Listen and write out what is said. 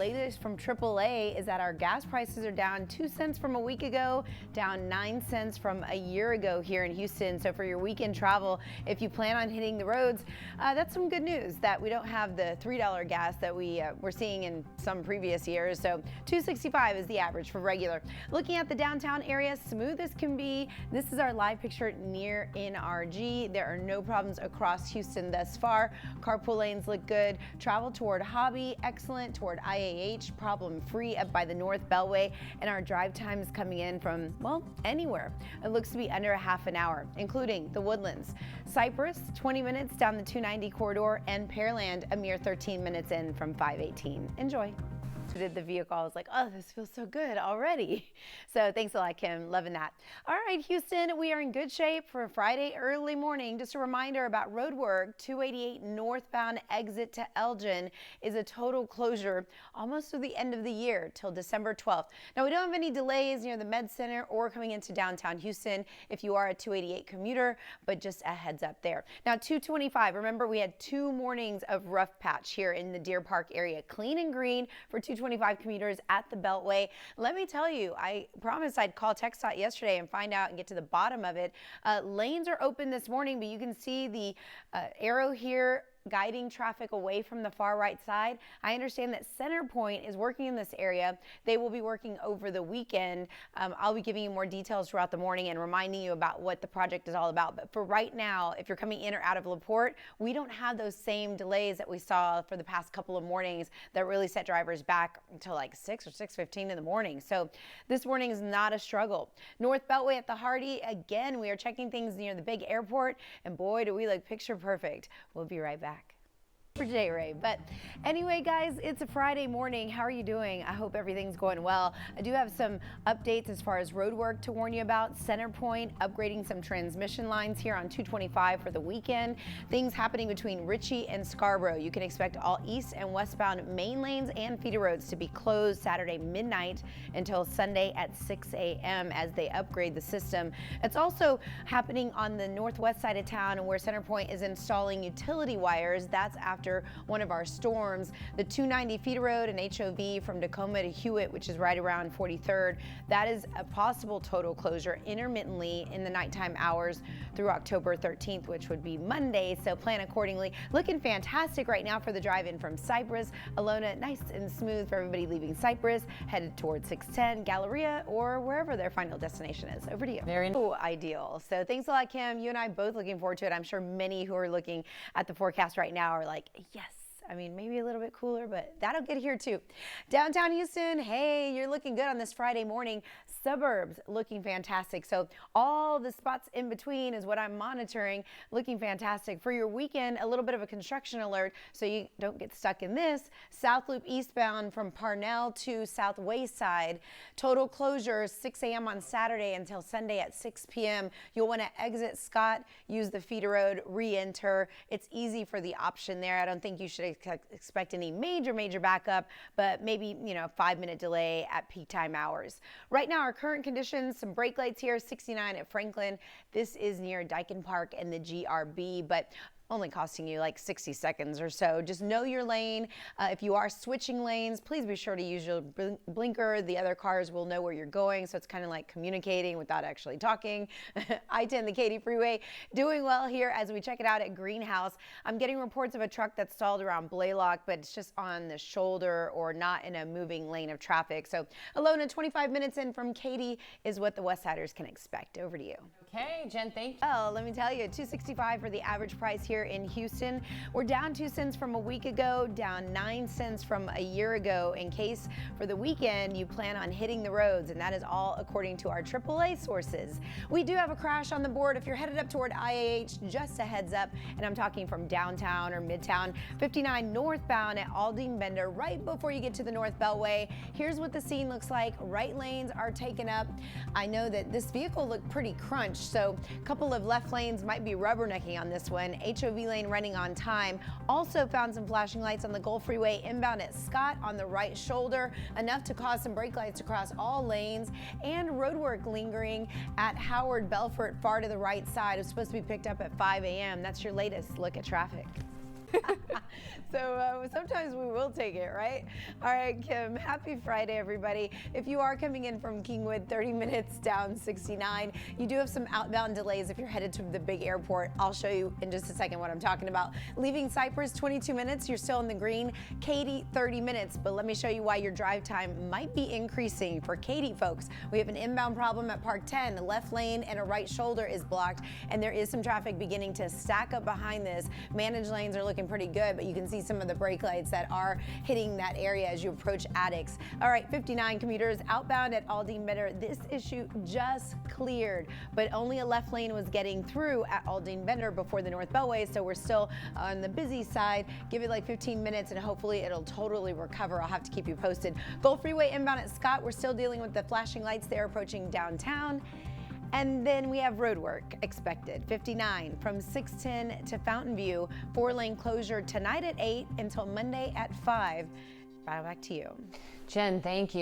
Latest from AAA is that our gas prices are down 2 cents from a week ago, down 9 cents from a year ago here in Houston. So for your weekend travel, if you plan on hitting the roads, that's some good news that we don't have the $3 gas that we were seeing in some previous years. So $2.65 is the average for regular. Looking at the downtown area, smooth as can be. This is our live picture near NRG. There are no problems across Houston thus far. Carpool lanes look good. Travel toward Hobby, excellent. Toward IAH, problem-free up by the North Beltway, and our drive time is coming in from, well, anywhere. It looks to be under a half an hour, including the Woodlands. Cypress, 20 minutes down the 290 corridor, and Pearland, a mere 13 minutes in from 518. Enjoy. Did the vehicle, I was like, oh, this feels so good already. So thanks a lot, Kim. Loving that. All right, Houston, we are in good shape for Friday early morning. Just a reminder about road work. 288 northbound exit to Elgin is a total closure almost through the end of the year till December 12th. Now, we don't have any delays near the Med Center or coming into downtown Houston if you are a 288 commuter, but just a heads up there. Now, 225, remember we had 2 mornings of rough patch here in the Deer Park area. Clean and green for 225 commuters at the Beltway. Let me tell you, I promised I'd call TxDOT yesterday and find out and get to the bottom of it. Lanes are open this morning, but you can see the arrow here guiding traffic away from the far right side. I understand that CenterPoint is working in this area. They will be working over the weekend. I'll be giving you more details throughout the morning and reminding you about what the project is all about. But for right now, if you're coming in or out of LaPorte, we don't have those same delays that we saw for the past couple of mornings that really set drivers back until like 6 or 6:15 in the morning. So this morning is not a struggle. North Beltway at the Hardy, again, we are checking things near the big airport, and boy, do we look picture perfect. We'll be right back. For today, Ray. But anyway, guys, it's a Friday morning. How are you doing? I hope everything's going well. I do have some updates as far as road work to warn you about. CenterPoint upgrading some transmission lines here on 225 for the weekend. Things happening between Ritchie and Scarborough. You can expect all east and westbound main lanes and feeder roads to be closed Saturday midnight until Sunday at 6 a.m. as they upgrade the system. It's also happening on the northwest side of town where CenterPoint is installing utility wires. That's after one of our storms. The 290 feeder road and HOV from Tacoma to Hewitt, which is right around 43rd, that is a possible total closure intermittently in the nighttime hours through October 13th, which would be Monday. So plan accordingly. Looking fantastic right now for the drive-in from Cypress. Alona, nice and smooth for everybody leaving Cypress, headed towards 610, Galleria, or wherever their final destination is. Over to you. Very ideal. So thanks a lot, Kim. You and I both looking forward to it. I'm sure many who are looking at the forecast right now are like, yes. I mean, maybe a little bit cooler, but that'll get here too. Downtown Houston, hey, you're looking good on this Friday morning. Suburbs looking fantastic. So all the spots in between is what I'm monitoring, looking fantastic. For your weekend, a little bit of a construction alert so you don't get stuck in this. South Loop eastbound from Parnell to South Wayside. Total closures 6 a.m. on Saturday until Sunday at 6 p.m. You'll want to exit Scott, use the feeder road, re-enter. It's easy for the option there. I don't think you should expect any major backup, but maybe, 5-minute delay at peak time hours. Right now, our current conditions, some brake lights here, 69 at Franklin. This is near Dyken Park and the GRB, but only costing you like 60 seconds or so. Just know your lane. If you are switching lanes, please be sure to use your blinker. The other cars will know where you're going, so it's kind of like communicating without actually talking. I-10, the Katy Freeway, doing well here as we check it out at Greenhouse. I'm getting reports of a truck that's stalled around Blaylock, but it's just on the shoulder or not in a moving lane of traffic. So Alona, 25 minutes in from Katy is what the Westsiders can expect. Over to you. Okay, Jen, thank you. Well, let me tell you, $2.65 for the average price here in Houston. We're down 2 cents from a week ago, down 9 cents from a year ago. In case for the weekend you plan on hitting the roads, and that is all according to our AAA sources. We do have a crash on the board if you're headed up toward IAH, just a heads up, and I'm talking from downtown or midtown. 59 northbound at Aldine Bender, right before you get to the North Beltway. Here's what the scene looks like. Right lanes are taken up. I know that this vehicle looked pretty crunched, so a couple of left lanes might be rubbernecking on this one. HOV lane running on time. Also found some flashing lights on the Gulf Freeway inbound at Scott on the right shoulder, enough to cause some brake lights across all lanes, and roadwork lingering at Howard Belfort far to the right side. It was supposed to be picked up at 5 a.m. That's your latest look at traffic. So sometimes we will take it, right? All right, Kim, happy Friday, everybody. If you are coming in from Kingwood, 30 minutes down 69. You do have some outbound delays if you're headed to the big airport. I'll show you in just a second what I'm talking about. Leaving Cypress, 22 minutes. You're still in the green. Katy, 30 minutes. But let me show you why your drive time might be increasing for Katy folks. We have an inbound problem at Park 10. The left lane and a right shoulder is blocked, and there is some traffic beginning to stack up behind this. Managed lanes are looking pretty good, but you can see some of the brake lights that are hitting that area as you approach Addicts. All right, 59 commuters outbound at Aldine Bender. This issue just cleared, but only a left lane was getting through at Aldine Bender before the North Beltway, so we're still on the busy side. Give it like 15 minutes and hopefully it'll totally recover. I'll have to keep you posted. Gulf Freeway inbound at Scott. We're still dealing with the flashing lights there approaching downtown. And then we have road work expected. 59 from 610 to Fountain View. 4-lane closure tonight at 8 until Monday at 5. Back to you. Jen, thank you.